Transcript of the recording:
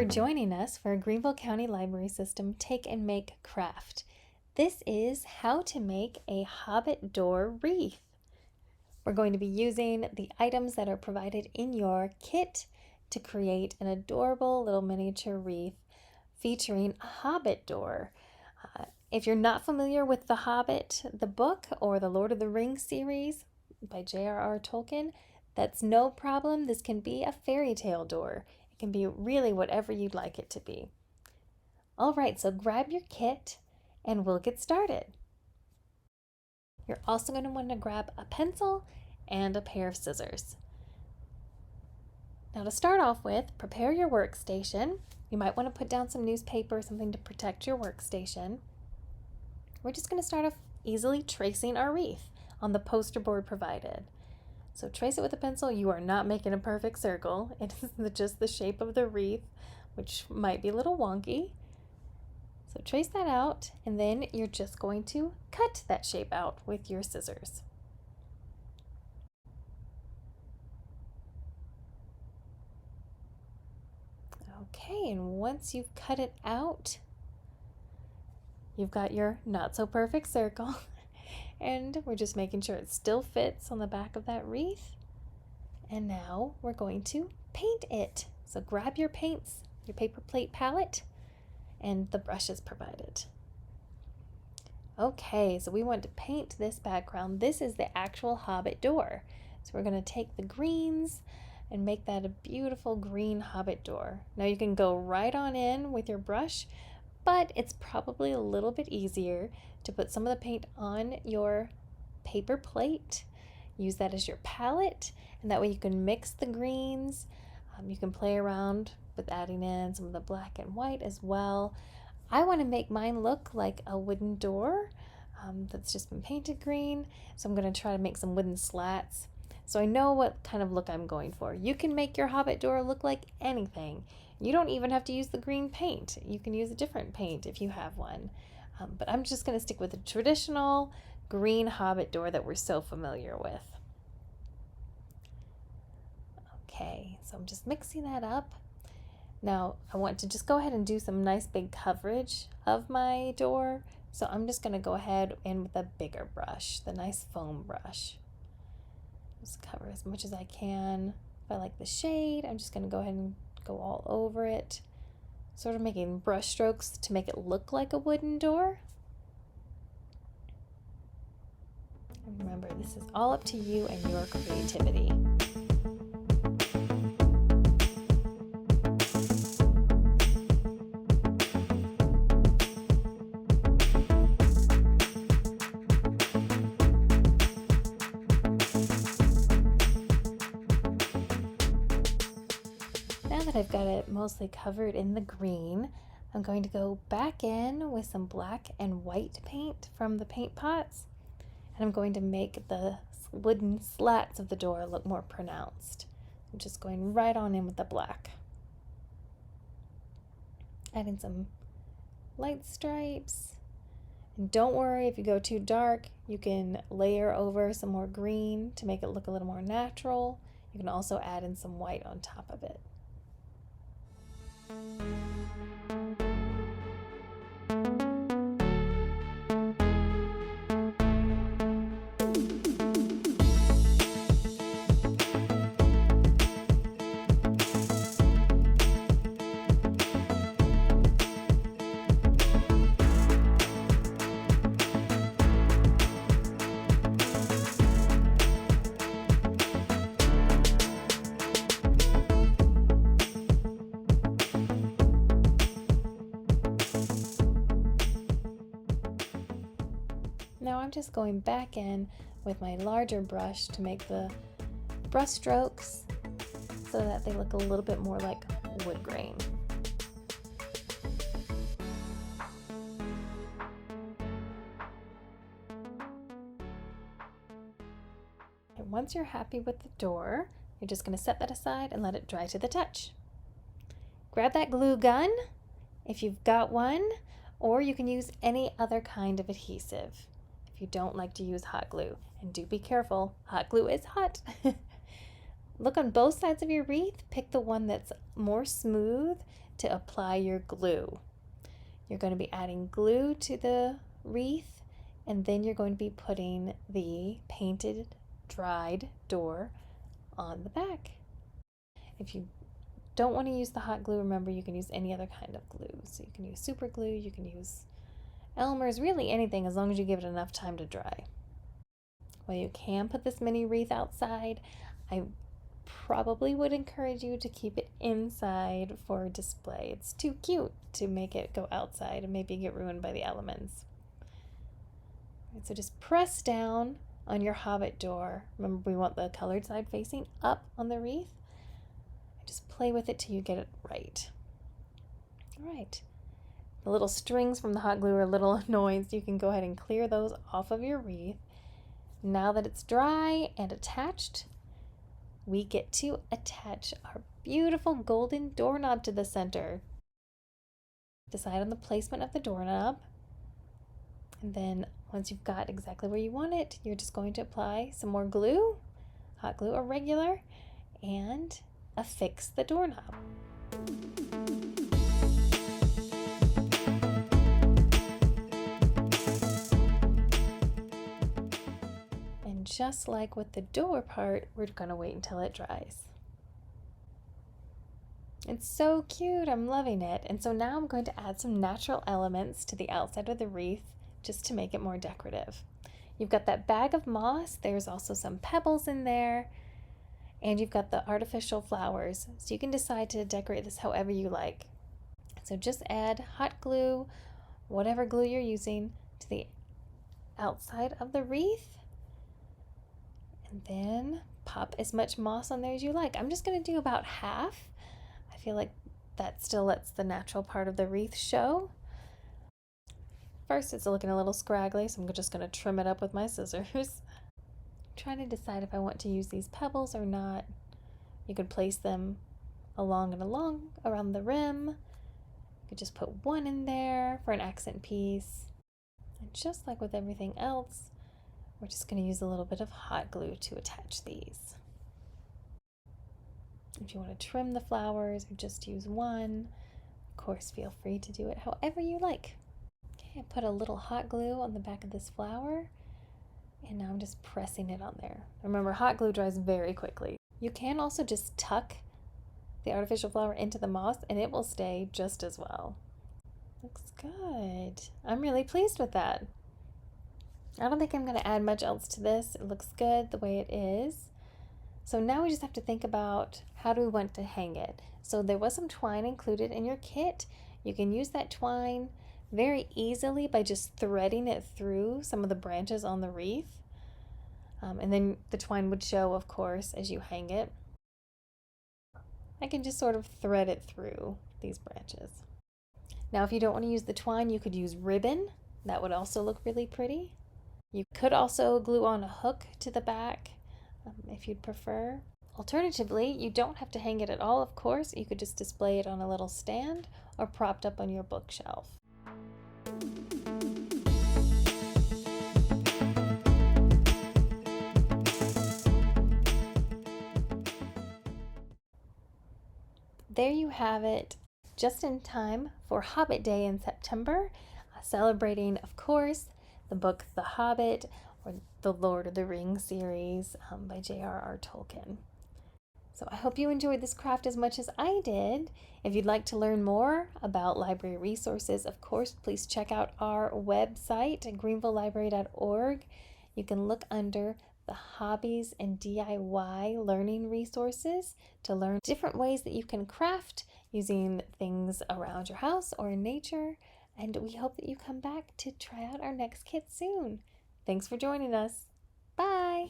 joining us for a Greenville County Library System Take and Make craft. This is how to make a Hobbit door wreath. We're going to be using the items that are provided in your kit to create an adorable little miniature wreath featuring a Hobbit door. If you're not familiar with The Hobbit, the book, or the Lord of the Rings series by J.R.R. Tolkien, that's no problem. This can be a fairy tale door. It can be really whatever you'd like it to be. All right, so grab your kit and we'll get started. You're also going to want to grab a pencil and a pair of scissors. Now to start off with, prepare your workstation. You might want to put down some newspaper, something to protect your workstation. We're just going to start off easily tracing our wreath on the poster board provided. So trace it with a pencil. You are not making a perfect circle. It is just the shape of the wreath, which might be a little wonky. So trace that out, and then you're just going to cut that shape out with your scissors. Okay, and once you've cut it out, you've got your not so perfect circle. And we're just making sure it still fits on the back of that wreath. And now we're going to paint it. So grab your paints, your paper plate palette, and the brushes provided. Okay, so we want to paint this background. This is the actual Hobbit door. So we're going to take the greens and make that a beautiful green Hobbit door. Now you can go right on in with your brush, but it's probably a little bit easier to put some of the paint on your paper plate. Use that as your palette, and that way you can mix the greens. You can play around with adding in some of the black and white as well. I want to make mine look like a wooden door that's just been painted green, so I'm going to try to make some wooden slats. So I know what kind of look I'm going for. You can make your Hobbit door look like anything. You don't even have to use the green paint. You can use a different paint if you have one. But I'm just going to stick with the traditional green Hobbit door that we're so familiar with. Okay, so I'm just mixing that up. Now I want to just go ahead and do some nice big coverage of my door. So I'm just going to go ahead in with a bigger brush, the nice foam brush. Just cover as much as I can. If I like the shade, I'm just going to go ahead and go all over it, sort of making brush strokes to make it look like a wooden door. And remember, this is all up to you and your creativity. Now that I've got it mostly covered in the green, I'm going to go back in with some black and white paint from the paint pots, and I'm going to make the wooden slats of the door look more pronounced. I'm just going right on in with the black. Adding some light stripes. And don't worry if you go too dark, you can layer over some more green to make it look a little more natural. You can also add in some white on top of it. Now I'm just going back in with my larger brush to make the brush strokes so that they look a little bit more like wood grain. And once you're happy with the door, you're just going to set that aside and let it dry to the touch. Grab that glue gun if you've got one, or you can use any other kind of adhesive if you don't like to use hot glue. And do be careful, hot glue is hot. Look on both sides of your wreath, pick the one that's more smooth to apply your glue. You're going to be adding glue to the wreath, and then you're going to be putting the painted, dried door on the back. If you don't want to use the hot glue, remember you can use any other kind of glue. So you can use super glue, you can use Elmer's, really anything as long as you give it enough time to dry. Well, you can put this mini wreath outside. I probably would encourage you to keep it inside for display. It's too cute to make it go outside and maybe get ruined by the elements. Right, so just press down on your Hobbit door. Remember, we want the colored side facing up on the wreath. Just play with it till you get it right. All right. The little strings from the hot glue are a little annoying, so you can go ahead and clear those off of your wreath. Now that it's dry and attached, we get to attach our beautiful golden doorknob to the center. Decide on the placement of the doorknob. And then once you've got exactly where you want it, you're just going to apply some more glue, hot glue or regular, and affix the doorknob. And just like with the door part, we're going to wait until it dries. It's so cute, I'm loving it. And so now I'm going to add some natural elements to the outside of the wreath just to make it more decorative. You've got that bag of moss, there's also some pebbles in there, and you've got the artificial flowers. So you can decide to decorate this however you like. So just add hot glue, whatever glue you're using, to the outside of the wreath. And then pop as much moss on there as you like. I'm just going to do about half. I feel like that still lets the natural part of the wreath show. First, it's looking a little scraggly, so I'm just going to trim it up with my scissors. Trying to decide if I want to use these pebbles or not. You could place them along and along around the rim. You could just put one in there for an accent piece. And just like with everything else, we're just going to use a little bit of hot glue to attach these. If you want to trim the flowers or just use one, of course, feel free to do it however you like. Okay, I put a little hot glue on the back of this flower, and now I'm just pressing it on there. Remember, hot glue dries very quickly. You can also just tuck the artificial flower into the moss and it will stay just as well. Looks good. I'm really pleased with that. I don't think I'm going to add much else to this. It looks good the way it is. So now we just have to think about how do we want to hang it. So there was some twine included in your kit. You can use that twine very easily by just threading it through some of the branches on the wreath. And then the twine would show, of course, as you hang it. I can just sort of thread it through these branches. Now, if you don't want to use the twine, you could use ribbon. That would also look really pretty. You could also glue on a hook to the back if you'd prefer. Alternatively, you don't have to hang it at all, of course. You could just display it on a little stand or propped up on your bookshelf. There you have it, just in time for Hobbit Day in September, celebrating, of course, the book The Hobbit, or the Lord of the Rings series by J.R.R. Tolkien. So I hope you enjoyed this craft as much as I did. If you'd like to learn more about library resources, of course, please check out our website at greenvillelibrary.org. You can look under the hobbies and DIY learning resources to learn different ways that you can craft using things around your house or in nature. And we hope that you come back to try out our next kit soon. Thanks for joining us. Bye!